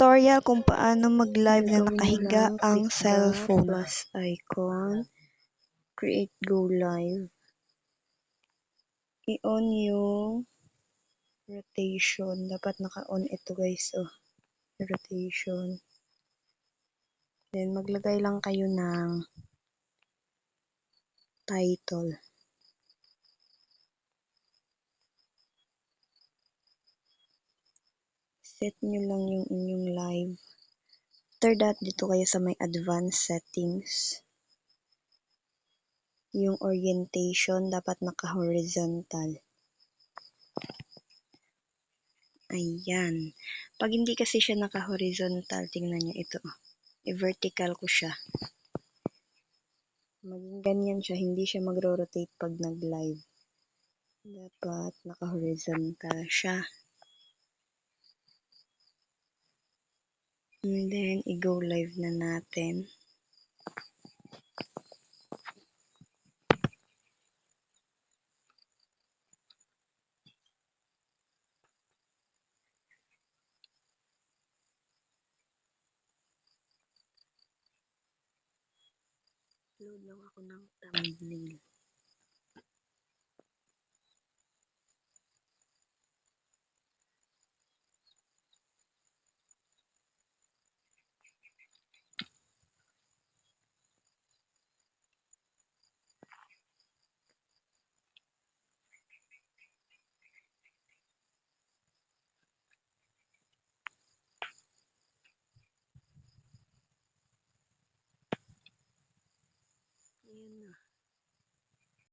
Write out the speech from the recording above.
tutorial kung paano mag-live na Gagawin mo nakahiga lang, ang click the cellphone. plus icon, create go live. I-on yung rotation. Dapat naka-on ito guys. Oh, rotation. Then maglagay lang kayo ng title. Set nyo lang yung inyong live. After that, dito kayo sa may advanced settings. Yung orientation, dapat naka-horizontal. Ayan. Pag hindi kasi siya naka-horizontal, tingnan nyo ito. I-vertical ko siya. Maging ganyan siya, hindi siya magro-rotate pag nag-live. Dapat naka-horizontal siya. And then, i-go live na natin. Upload lang ako ng thumbnail.